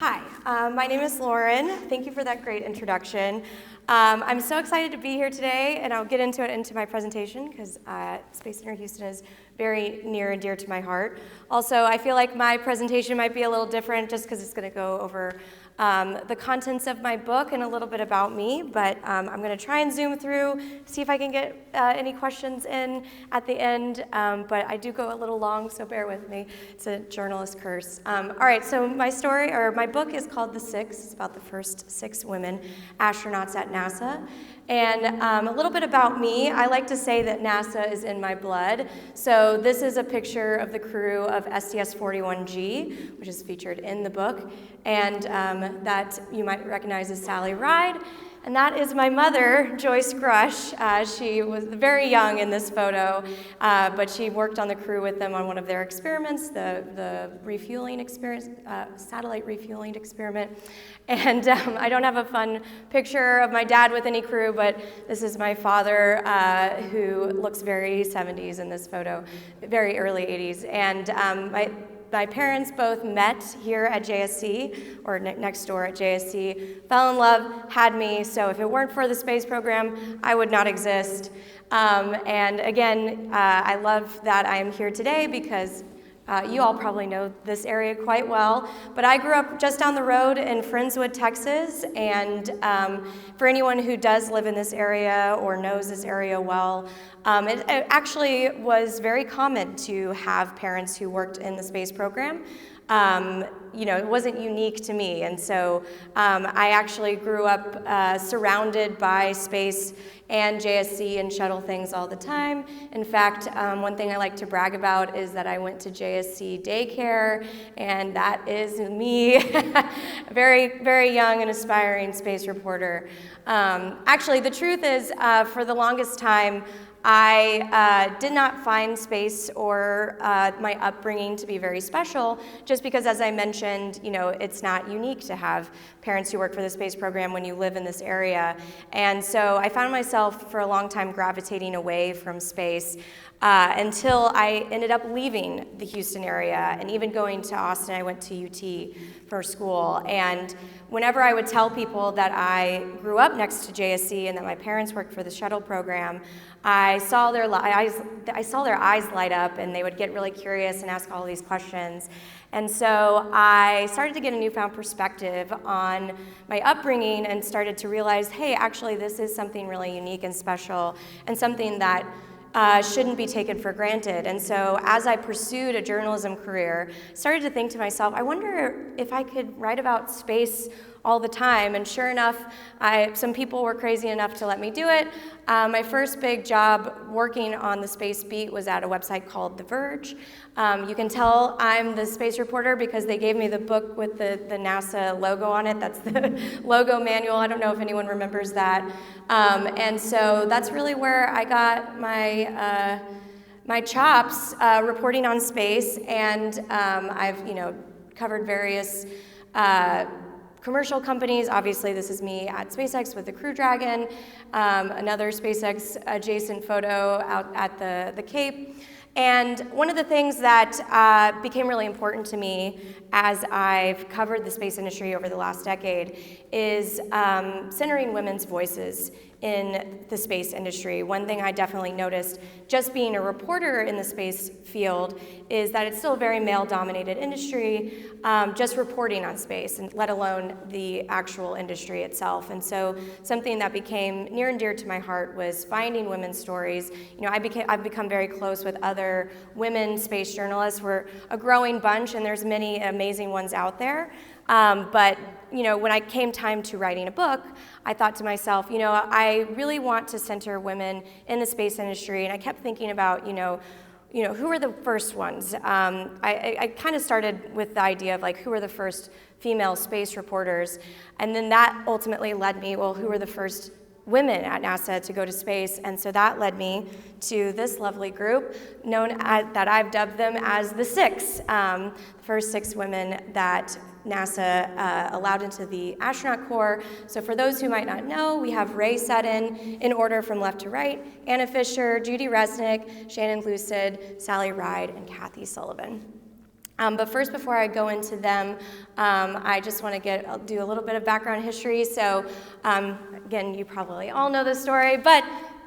Hi, my name is Loren. Thank you for that great introduction. I'm so excited to be here today, and I'll get into my presentation because Space Center Houston is very near and dear to my heart. Also, I feel like my presentation might be a little different just because it's going to go over the contents of my book and a little bit about me, but I'm going to try and zoom through, see if I can get any questions in at the end, but I do go a little long, so bear with me. It's a journalist curse. All right, so my book is called The Six. It's about the first 6 women astronauts at NASA. And a little bit about me. I like to say that NASA is in my blood. So this is a picture of the crew of STS-41G, which is featured in the book, and that you might recognize as Sally Ride. And that is my mother, Joyce Grush. She was very young in this photo, but she worked on the crew with them on one of their experiments, the refueling experience, satellite refueling experiment. And I don't have a fun picture of my dad with any crew, but this is my father, who looks very 70s in this photo, very early 80s. And my parents both met here at JSC, or next door at JSC, fell in love, had me, so if it weren't for the space program, I would not exist. And again, I love that I am here today because you all probably know this area quite well, but I grew up just down the road in Friendswood, Texas, and for anyone who does live in this area or knows this area well, it actually was very common to have parents who worked in the space program. It wasn't unique to me, and so I actually grew up surrounded by space and JSC and shuttle things all the time. In fact, one thing I like to brag about is that I went to JSC daycare, and that is me, very, very young and aspiring space reporter. Actually, the truth is, for the longest time, I did not find space or my upbringing to be very special, just because, as I mentioned, it's not unique to have parents who work for the space program when you live in this area. And so I found myself for a long time gravitating away from space until I ended up leaving the Houston area and even going to Austin. I went to UT for school. And whenever I would tell people that I grew up next to JSC and that my parents worked for the shuttle program, I saw their eyes light up, and they would get really curious and ask all these questions. And so I started to get a newfound perspective on my upbringing and started to realize, hey, actually this is something really unique and special and something that shouldn't be taken for granted. And so as I pursued a journalism career, I started to think to myself, I wonder if I could write about space all the time. And sure enough, some people were crazy enough to let me do it. My first big job working on the space beat was at a website called The Verge. You can tell I'm the space reporter because they gave me the book with the NASA logo on it. That's the logo manual. I don't know if anyone remembers that. And so that's really where I got my chops reporting on space, and I've covered various commercial companies. Obviously, this is me at SpaceX with the Crew Dragon, another SpaceX adjacent photo out at the Cape. And one of the things that became really important to me as I've covered the space industry over the last decade is centering women's voices in the space industry. One thing I definitely noticed just being a reporter in the space field is that it's still a very male-dominated industry, just reporting on space, and let alone the actual industry itself. And so something that became near and dear to my heart was finding women's stories. I've become very close with other women space journalists. We're a growing bunch, and there's many amazing ones out there. But when I came time to writing a book, I thought to myself, I really want to center women in the space industry, and I kept thinking about, who are the first ones? I kind of started with the idea of who are the first female space reporters, and then that ultimately led me, well, who are the first women at NASA to go to space? And so that led me to this lovely group that I've dubbed them as the Six, the first 6 women that NASA allowed into the astronaut corps. So for those who might not know, we have Ray Seddon in order from left to right, Anna Fisher, Judy Resnick, Shannon Lucid, Sally Ride, and Kathy Sullivan. But first, before I go into them, I just want to do a little bit of background history. So again, you probably all know this story, but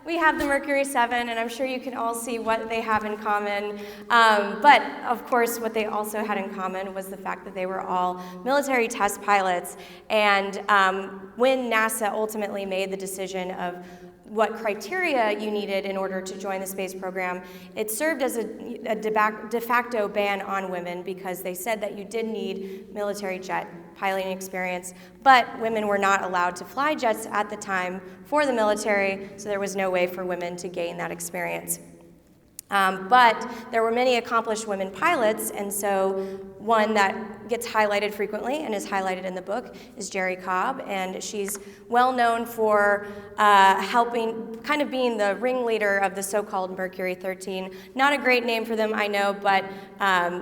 we have the Mercury 7, and I'm sure you can all see what they have in common. But of course, what they also had in common was the fact that they were all military test pilots. And when NASA ultimately made the decision of what criteria you needed in order to join the space program, it served as a de facto ban on women, because they said that you did need military jet piloting experience, but women were not allowed to fly jets at the time for the military, so there was no way for women to gain that experience. But there were many accomplished women pilots, and so one that gets highlighted frequently and is highlighted in the book is Jerry Cobb, and she's well known for helping, kind of being the ringleader of the so-called Mercury 13. Not a great name for them, I know, but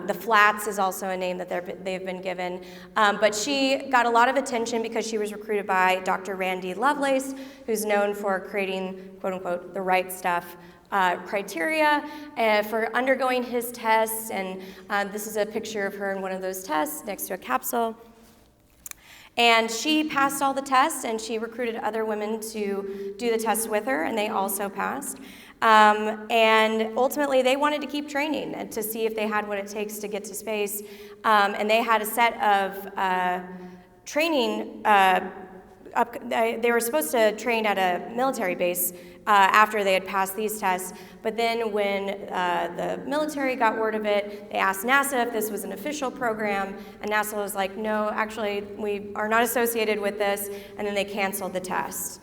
the Flats is also a name that they've been given. But she got a lot of attention because she was recruited by Dr. Randy Lovelace, who's known for creating, quote unquote, the right stuff criteria for undergoing his tests, and this is a picture of her in one of those tests next to a capsule. And she passed all the tests, and she recruited other women to do the tests with her, and they also passed. And ultimately, they wanted to keep training and to see if they had what it takes to get to space. And they had a set of training. They were supposed to train at a military base after they had passed these tests, but then when the military got word of it, they asked NASA if this was an official program, and NASA was like, no, actually, we are not associated with this, and then they canceled the test.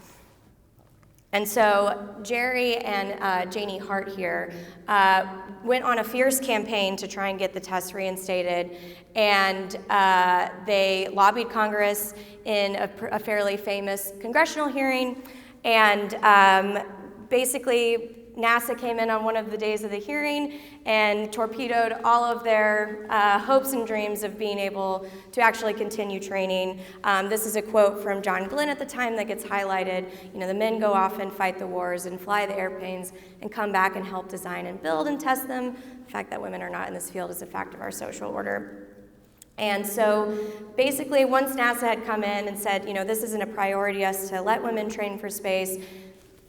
And so Jerry and Janie Hart here went on a fierce campaign to try and get the test reinstated, and they lobbied Congress in a fairly famous congressional hearing, and basically NASA came in on one of the days of the hearing and torpedoed all of their hopes and dreams of being able to actually continue training. This is a quote from John Glenn at the time that gets highlighted. You know, the men go off and fight the wars and fly the airplanes and come back and help design and build and test them. The fact that women are not in this field is a fact of our social order. And so basically, once NASA had come in and said, you know, this isn't a priority us to let women train for space,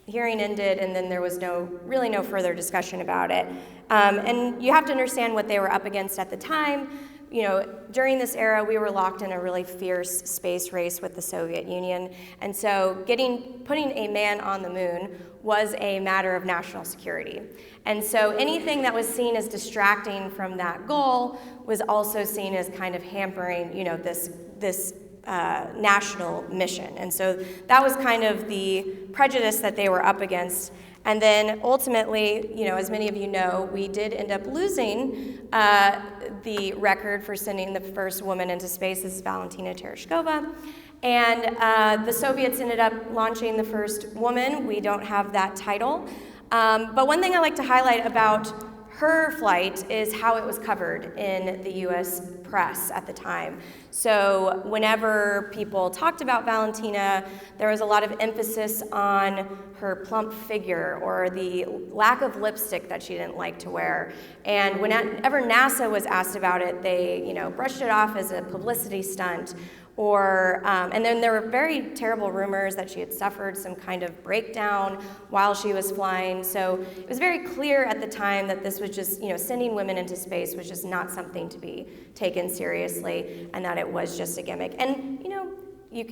the hearing ended, and then there was really no further discussion about it. And you have to understand what they were up against at the time. You know, during this era, we were locked in a really fierce space race with the Soviet Union, and so putting a man on the moon was a matter of national security. And so anything that was seen as distracting from that goal was also seen as kind of hampering, you know, this national mission. And so that was kind of the prejudice that they were up against. And then ultimately, you know, as many of you know, we did end up losing the record for sending the first woman into space. This is Valentina Tereshkova. And the Soviets ended up launching the first woman. We don't have that title. But one thing I like to highlight about her flight is how it was covered in the US press at the time. So whenever people talked about Valentina, there was a lot of emphasis on her plump figure or the lack of lipstick that she didn't like to wear. And whenever NASA was asked about it, they, you know, brushed it off as a publicity stunt. And then there were very terrible rumors that she had suffered some kind of breakdown while she was flying. So it was very clear at the time that this was just, you know, sending women into space was just not something to be taken seriously, and that it was just a gimmick. And, you know,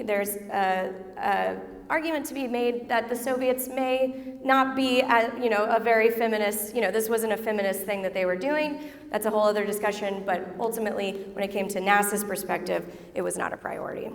there's a argument to be made that the Soviets may not be, you know, a very feminist, you know, this wasn't a feminist thing that they were doing. That's a whole other discussion, but ultimately, when it came to NASA's perspective, it was not a priority.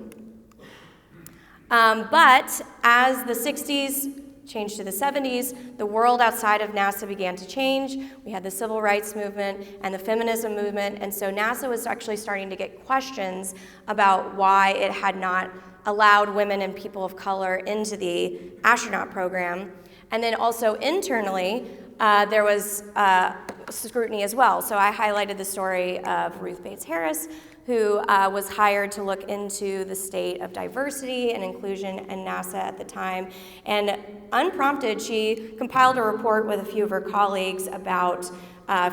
But as the 60s changed to the 70s, the world outside of NASA began to change. We had the civil rights movement and the feminism movement, and so NASA was actually starting to get questions about why it had not allowed women and people of color into the astronaut program. And then also internally, there was scrutiny as well. So I highlighted the story of Ruth Bates Harris, who was hired to look into the state of diversity and inclusion in NASA at the time. And unprompted, she compiled a report with a few of her colleagues about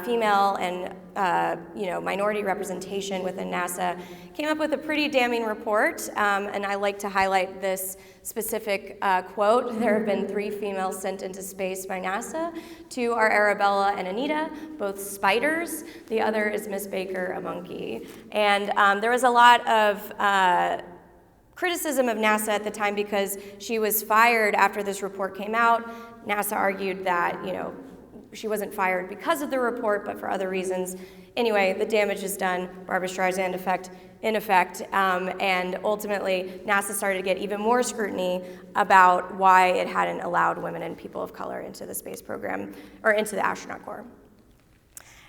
female and minority representation within NASA, came up with a pretty damning report, and I like to highlight this specific quote. There have been 3 females sent into space by NASA. 2 are Arabella and Anita, both spiders. The other is Miss Baker, a monkey. And there was a lot of criticism of NASA at the time because she was fired after this report came out. NASA argued that, she wasn't fired because of the report, but for other reasons. Anyway, the damage is done, Barbra Streisand effect in effect, and ultimately NASA started to get even more scrutiny about why it hadn't allowed women and people of color into the space program, or into the astronaut corps.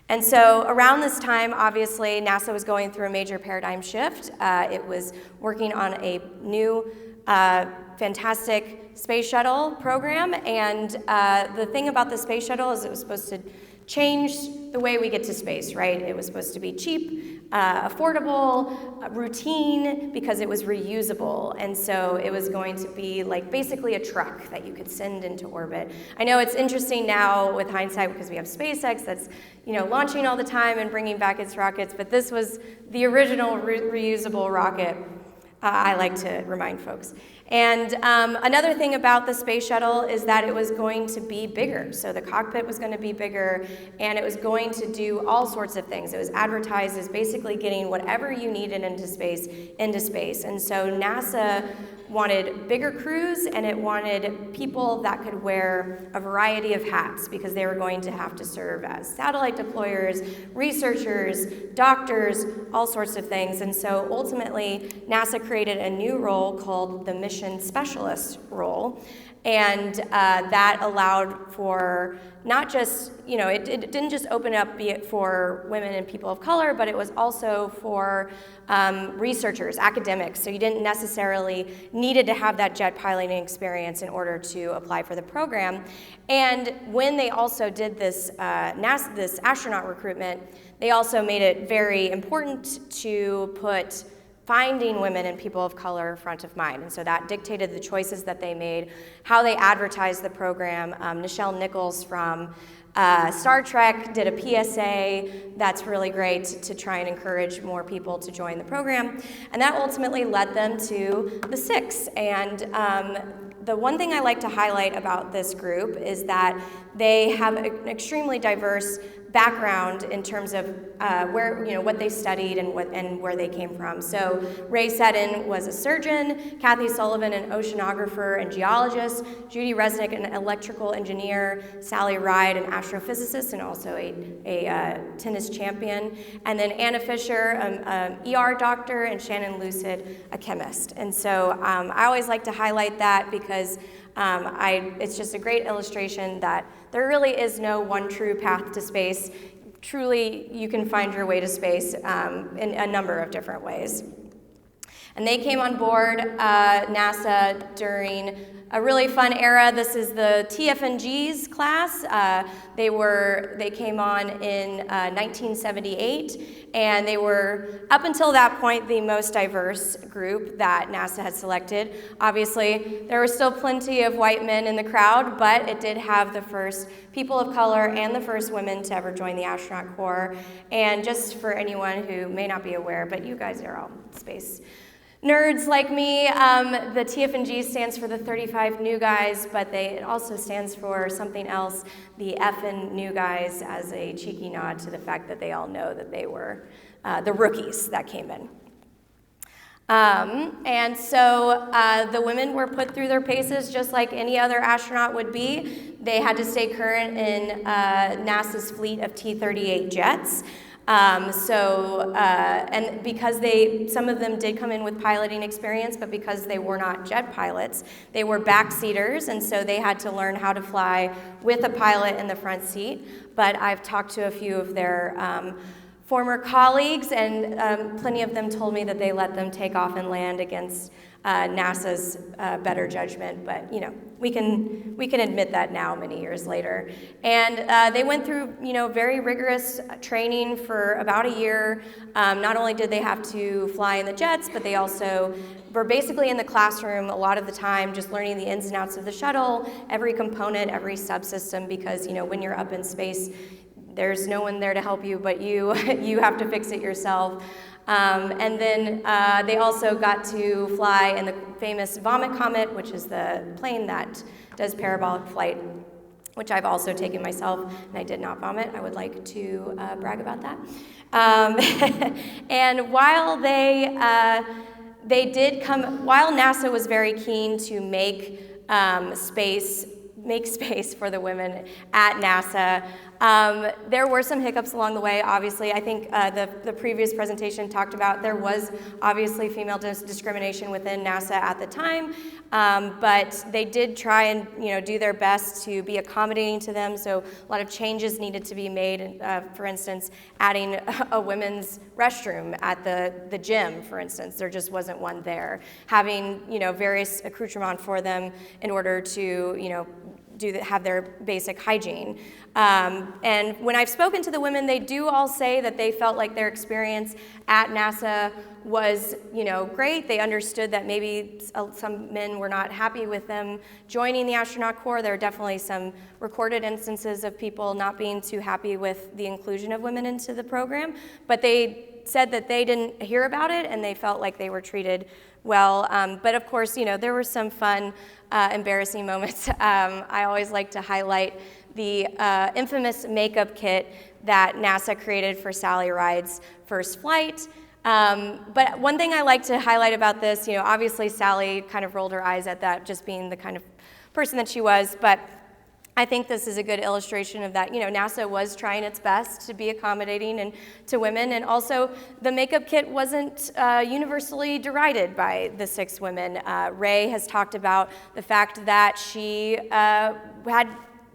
And so around this time, obviously, NASA was going through a major paradigm shift. It was working on a new, fantastic Space Shuttle program, and the thing about the Space Shuttle is it was supposed to change the way we get to space, right? It was supposed to be cheap, affordable, routine, because it was reusable, and so it was going to be like basically a truck that you could send into orbit. I know it's interesting now with hindsight because we have SpaceX that's launching all the time and bringing back its rockets, but this was the original reusable rocket. I like to remind folks. And another thing about the Space Shuttle is that it was going to be bigger. So the cockpit was going to be bigger, and it was going to do all sorts of things. It was advertised as basically getting whatever you needed into space. And so NASA wanted bigger crews, and it wanted people that could wear a variety of hats because they were going to have to serve as satellite deployers, researchers, doctors, all sorts of things. And so ultimately, NASA created a new role called the Mission Specialist role. And that allowed for not just, it didn't just open up be it for women and people of color, but it was also for researchers, academics. So you didn't necessarily needed to have that jet piloting experience in order to apply for the program. And when they also did this, this astronaut recruitment, they also made it very important to put finding women and people of color front of mind. And so that dictated the choices that they made, how they advertised the program. Nichelle Nichols from Star Trek did a PSA that's really great to try and encourage more people to join the program. And that ultimately led them to the 6. And the one thing I like to highlight about this group is that they have an extremely diverse background in terms of where, what they studied and where they came from. So Ray Seddon was a surgeon, Kathy Sullivan an oceanographer and geologist, Judy Resnick an electrical engineer, Sally Ride an astrophysicist and also a tennis champion, and then Anna Fisher, an ER doctor, and Shannon Lucid, a chemist. And so I always like to highlight that because it's just a great illustration that there really is no one true path to space. Truly, you can find your way to space in a number of different ways. And they came on board NASA during a really fun era. This is the TFNG's class. They came on in 1978, and they were, up until that point, the most diverse group that NASA had selected. Obviously, there were still plenty of white men in the crowd, but it did have the first people of color and the first women to ever join the astronaut corps. And just for anyone who may not be aware, but you guys are all space nerds like me, the TFNG stands for the 35 New Guys, but it also stands for something else, the F in New Guys, as a cheeky nod to the fact that they all know that they were the rookies that came in. And so the women were put through their paces just like any other astronaut would be. They had to stay current in NASA's fleet of T-38 jets. And because some of them did come in with piloting experience, but because they were not jet pilots, they were backseaters, and so they had to learn how to fly with a pilot in the front seat. But I've talked to a few of their former colleagues, and plenty of them told me that they let them take off and land against NASA's better judgment, but we can admit that now, many years later. And they went through very rigorous training for about a year. Not only did they have to fly in the jets, but they also were basically in the classroom a lot of the time, just learning the ins and outs of the shuttle, every component, every subsystem, because when you're up in space, there's no one there to help you but you. You have to fix it yourself. And then they also got to fly in the famous Vomit Comet, which is the plane that does parabolic flight, which I've also taken myself, and I did not vomit. I would like to brag about that. And while while NASA was very keen to make space for the women at NASA, there were some hiccups along the way, obviously. I think the previous presentation talked about there was obviously female discrimination within NASA at the time, but they did try and do their best to be accommodating to them, so a lot of changes needed to be made. For instance, adding a women's restroom at the gym, for instance. There just wasn't one there. Having various accoutrements for them in order to have their basic hygiene. And when I've spoken to the women, they do all say that they felt like their experience at NASA was great. They understood that maybe some men were not happy with them joining the astronaut corps. There are definitely some recorded instances of people not being too happy with the inclusion of women into the program, but they said that they didn't hear about it and they felt like they were treated well. But of course, there were some fun, embarrassing moments. I always like to highlight the infamous makeup kit that NASA created for Sally Ride's first flight. But one thing I like to highlight about this, obviously Sally kind of rolled her eyes at that, just being the kind of person that she was, but I think this is a good illustration of that. NASA was trying its best to be accommodating and to women, and also the makeup kit wasn't universally derided by the 6 women. Ray has talked about the fact that she had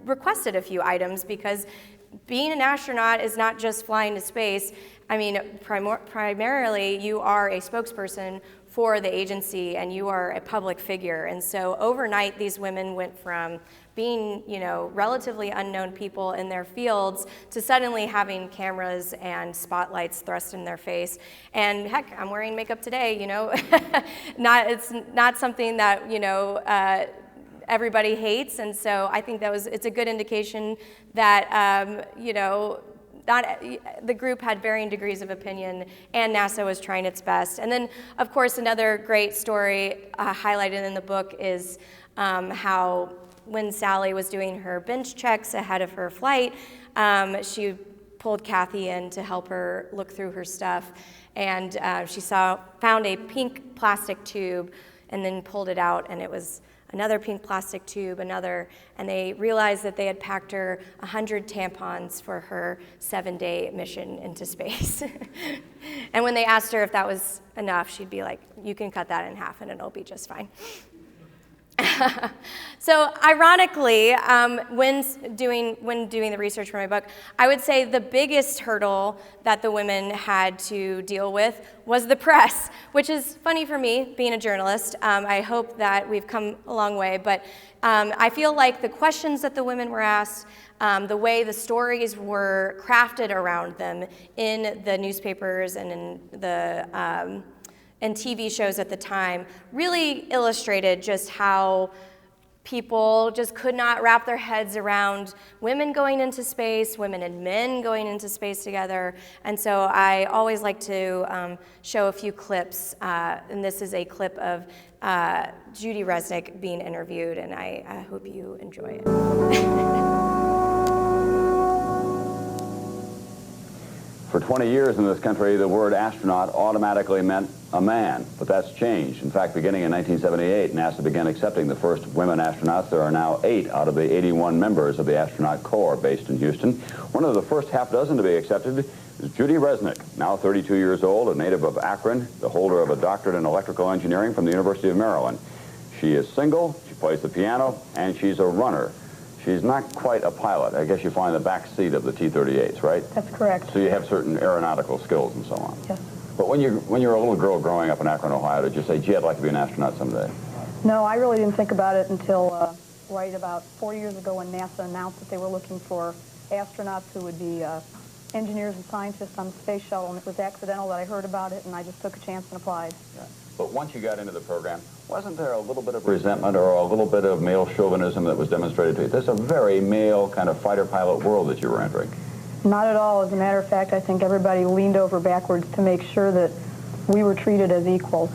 requested a few items because being an astronaut is not just flying to space. I mean, primarily you are a spokesperson for the agency and you are a public figure. And so overnight, these women went from being, relatively unknown people in their fields to suddenly having cameras and spotlights thrust in their face. And heck, I'm wearing makeup today, it's not something that, everybody hates. And so I think it's a good indication that, the group had varying degrees of opinion, and NASA was trying its best. And then, of course, another great story highlighted in the book is how when Sally was doing her bench checks ahead of her flight, she pulled Kathy in to help her look through her stuff, and she found a pink plastic tube and then pulled it out, and it was another pink plastic tube, and they realized that they had packed her 100 tampons for her 7-day mission into space. And when they asked her if that was enough, she'd be like, you can cut that in half and it'll be just fine. So ironically, when doing the research for my book, I would say the biggest hurdle that the women had to deal with was the press, which is funny for me, being a journalist. I hope that we've come a long way, but I feel like the questions that the women were asked, the way the stories were crafted around them in the newspapers and in the and TV shows at the time really illustrated just how people just could not wrap their heads around women going into space, women and men going into space together. And so I always like to show a few clips, and this is a clip of Judy Resnick being interviewed, and I hope you enjoy it. For 20 years in this country, the word astronaut automatically meant a man, but that's changed. In fact, beginning in 1978, NASA began accepting the first women astronauts. There are now 8 out of the 81 members of the astronaut corps based in Houston. One of the first half dozen to be accepted is Judy Resnick, now 32 years old, a native of Akron, the holder of a doctorate in electrical engineering from the University of Maryland. She is single, she plays the piano, and she's a runner. She's not quite a pilot. I guess you fly in the back seat of the T-38s, right? That's correct. So you have certain aeronautical skills and so on. Yes. But when you're a little girl growing up in Akron, Ohio, did you say, gee, I'd like to be an astronaut someday? No, I really didn't think about it until right about 4 years ago when NASA announced that they were looking for astronauts who would be engineers and scientists on the Space Shuttle, and it was accidental that I heard about it, and I just took a chance and applied. Yeah. But once you got into the program, wasn't there a little bit of resentment or a little bit of male chauvinism that was demonstrated to you? This is a very male kind of fighter pilot world that you were entering. Not at all. As a matter of fact, I think everybody leaned over backwards to make sure that we were treated as equals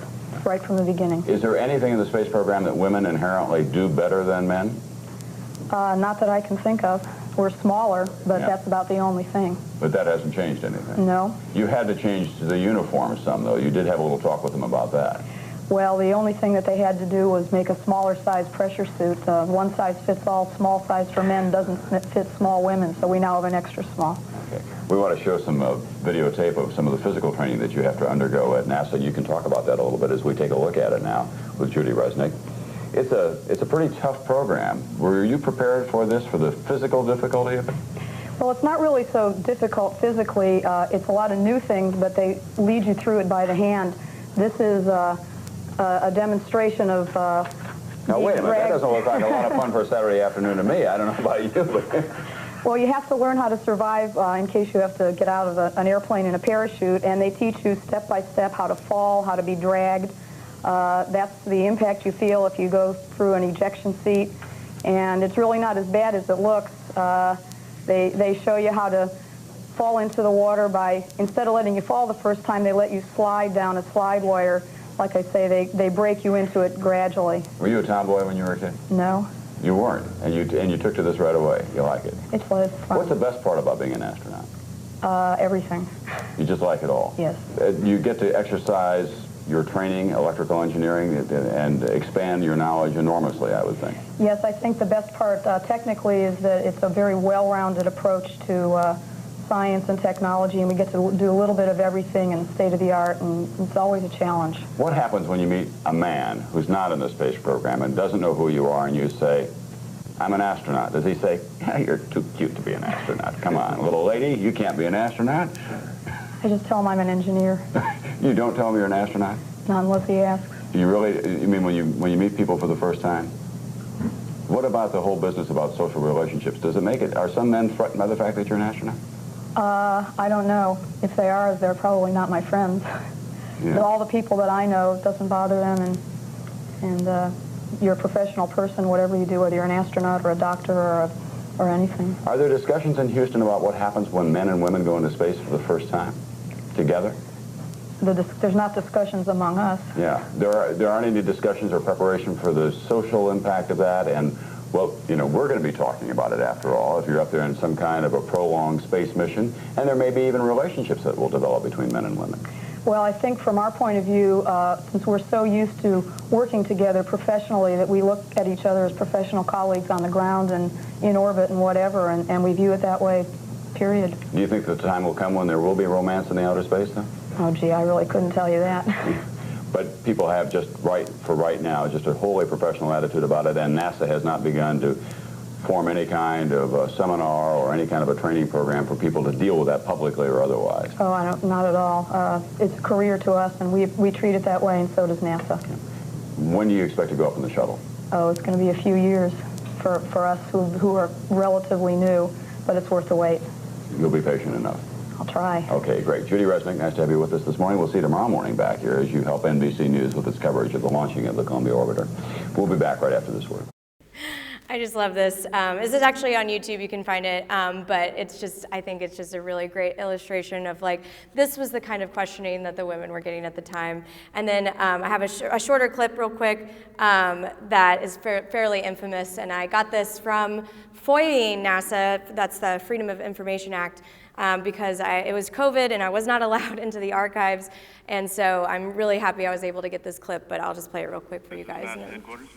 right from the beginning. Is there anything in the space program that women inherently do better than men? Not that I can think of. We're smaller, but Yeah. that's about the only thing. But that hasn't changed anything. No. You had to change the uniform some, though. You did have a little talk with them about that. Well, the only thing that they had to do was make a smaller size pressure suit. One size fits all, small size for men doesn't fit small women, so we now have an extra small. Okay. We want to show some videotape of some of the physical training that you have to undergo at NASA. You can talk about that a little bit as we take a look at it now with Judy Resnick. It's a pretty tough program. Were you prepared for this, for the physical difficulty of it? Well, it's not really so difficult physically. It's a lot of new things, but they lead you through it by the hand. This is a demonstration of Now, wait a minute. That doesn't look like a lot of fun for a Saturday afternoon to me. I don't know about you, but... Well, you have to learn how to survive in case you have to get out of an airplane in a parachute, and they teach you step by step how to fall, how to be dragged. That's the impact you feel if you go through an ejection seat, and it's really not as bad as it looks. They show you how to fall into the water by, instead of letting you fall the first time, they let you slide down a slide wire. Like I say, they break you into it gradually. Were you a tomboy when you were a kid? No. You weren't, and you took to this right away. You like it. It was fun. What's the best part about being an astronaut? Everything. You just like it all? Yes. You get to exercise your training, electrical engineering, and expand your knowledge enormously, I would think. Yes, I think the best part technically is that it's a very well-rounded approach to science and technology, and we get to do a little bit of everything and state-of-the-art, and it's always a challenge. What happens when you meet a man who's not in the space program and doesn't know who you are, and you say, I'm an astronaut? Does he say, yeah, you're too cute to be an astronaut. Come on, little lady, you can't be an astronaut? I just tell him I'm an engineer. You don't tell him you're an astronaut? Not unless he asks. You really, you mean when you meet people for the first time? What about the whole business about social relationships? Does it make it, are some men threatened by the fact that you're an astronaut? I don't know. If they are, they're probably not my friends. Yeah. But all the people that I know, it doesn't bother them, and you're a professional person, whatever you do, whether you're an astronaut or a doctor or anything. Are there discussions in Houston about what happens when men and women go into space for the first time together? There's not discussions among us. Yeah. There aren't any discussions or preparation for the social impact of that, and well, you know, we're going to be talking about it after all, if you're up there in some kind of a prolonged space mission, and there may be even relationships that will develop between men and women. Well, I think from our point of view, since we're so used to working together professionally that we look at each other as professional colleagues on the ground and in orbit and whatever, and we view it that way, period. Do you think the time will come when there will be romance in the outer space, though? Oh, gee, I really couldn't tell you that. But people have just right now, just a wholly professional attitude about it, and NASA has not begun to form any kind of a seminar or any kind of a training program for people to deal with that publicly or otherwise. Oh, not at all. It's a career to us, and we treat it that way, and so does NASA. When do you expect to go up in the shuttle? Oh, it's going to be a few years for us who are relatively new, but it's worth the wait. You'll be patient enough. I'll try. Okay, great. Judy Resnick, nice to have you with us this morning. We'll see you tomorrow morning back here as you help NBC News with its coverage of the launching of the Columbia Orbiter. We'll be back right after this word. I just love this. This is actually on YouTube, you can find it, but it's just, I think it's just a really great illustration of like, this was the kind of questioning that the women were getting at the time. And then I have a shorter clip real quick that is fairly infamous, and I got this from FOIAing NASA, that's the Freedom of Information Act, because it was COVID and I was not allowed into the archives, and so I'm really happy I was able to get this clip, but I'll just play it real quick for you guys. Headquarters.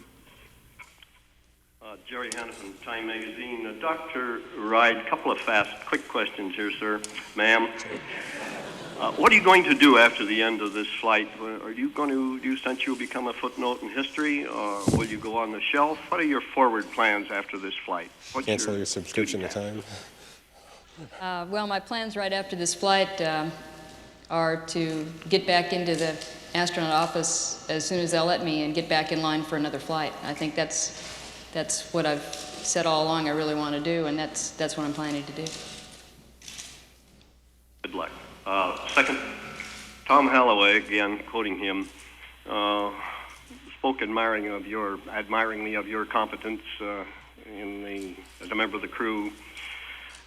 Jerry Hannafin, Time Magazine. Dr. Ride, a couple of fast, quick questions here, sir. Ma'am, what are you going to do after the end of this flight? Are you going to, do you think you'll become a footnote in history, or will you go on the shelf? What are your forward plans after this flight? Cancel your subscription to Time? Well, my plans right after this flight are to get back into the astronaut office as soon as they'll let me and get back in line for another flight. I think that's what I've said all along I really want to do, and that's what I'm planning to do. Good luck. Second, Tom Halloway, again, quoting him, spoke admiringly of your competence as a member of the crew.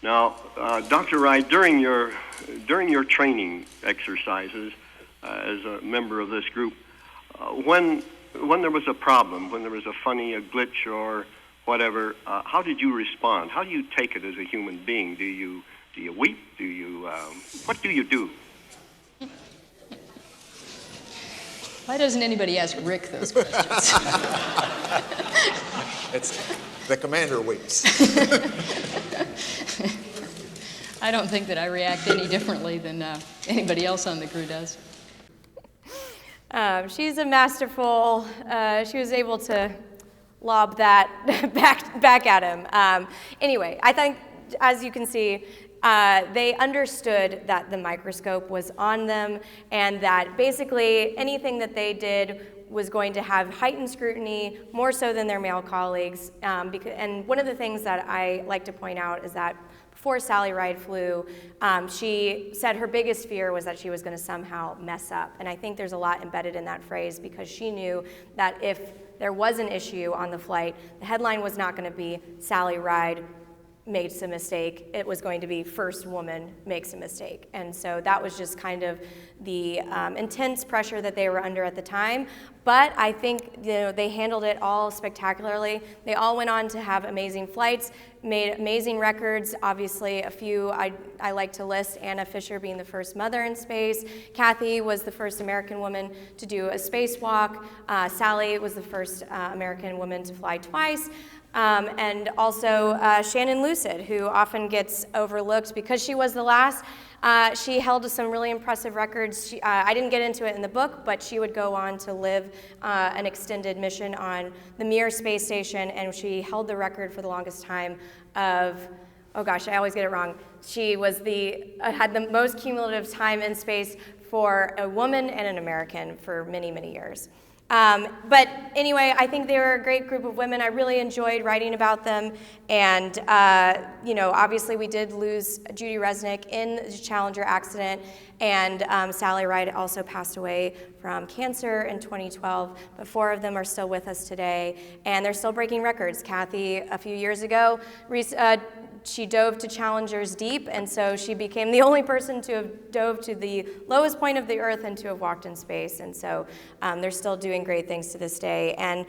Now, Dr. Wright, during your training exercises as a member of this group, when there was a problem, when there was a glitch or whatever, how did you respond? How do you take it as a human being? Do you weep? What do you do? Why doesn't anybody ask Rick those questions? It's the commander weeps. I don't think that I react any differently than anybody else on the crew does. She's a masterful, she was able to lob that back at him. Anyway, I think, as you can see, they understood that the microscope was on them and that basically anything that they did was going to have heightened scrutiny, more so than their male colleagues. And one of the things that I like to point out is that before Sally Ride flew, she said her biggest fear was that she was going to somehow mess up. And I think there's a lot embedded in that phrase because she knew that if there was an issue on the flight, the headline was not going to be Sally Ride makes a mistake. It was going to be first woman makes a mistake. And so that was just kind of the intense pressure that they were under at the time. But I think they handled it all spectacularly. They all went on to have amazing flights, made amazing records. Obviously, a few I like to list: Anna Fisher being the first mother in space. Kathy was the first American woman to do a spacewalk. Sally was the first American woman to fly twice. And also Shannon Lucid, who often gets overlooked because she was the last. She held some really impressive records. I didn't get into it in the book, but she would go on to live an extended mission on the Mir space station, and she held the record for the longest time of, oh gosh, I always get it wrong. She was had the most cumulative time in space for a woman and an American for many, many years. But anyway, I think they were a great group of women. I really enjoyed writing about them. And, obviously we did lose Judy Resnick in the Challenger accident. And Sally Ride also passed away from cancer in 2012. But 4 of them are still with us today. And they're still breaking records. Kathy, a few years ago, she dove to Challenger's deep, and so she became the only person to have dove to the lowest point of the Earth and to have walked in space. And so they're still doing great things to this day. And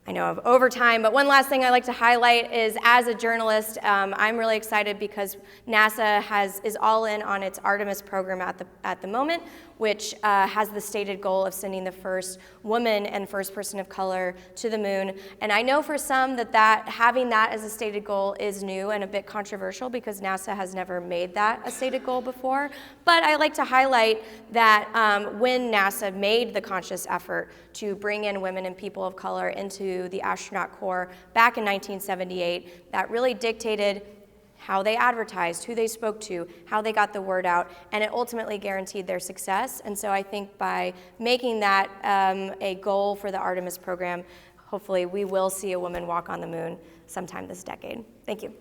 I know of overtime, but one last thing I like to highlight is, as a journalist, I'm really excited because NASA is all in on its Artemis program at the moment, which has the stated goal of sending the first woman and first person of color to the moon. And I know for some that having that as a stated goal is new and a bit controversial because NASA has never made that a stated goal before. But I like to highlight that when NASA made the conscious effort to bring in women and people of color into the astronaut corps back in 1978, that really dictated how they advertised, who they spoke to, how they got the word out, and it ultimately guaranteed their success. And so I think by making that a goal for the Artemis program, hopefully we will see a woman walk on the moon sometime this decade. Thank you.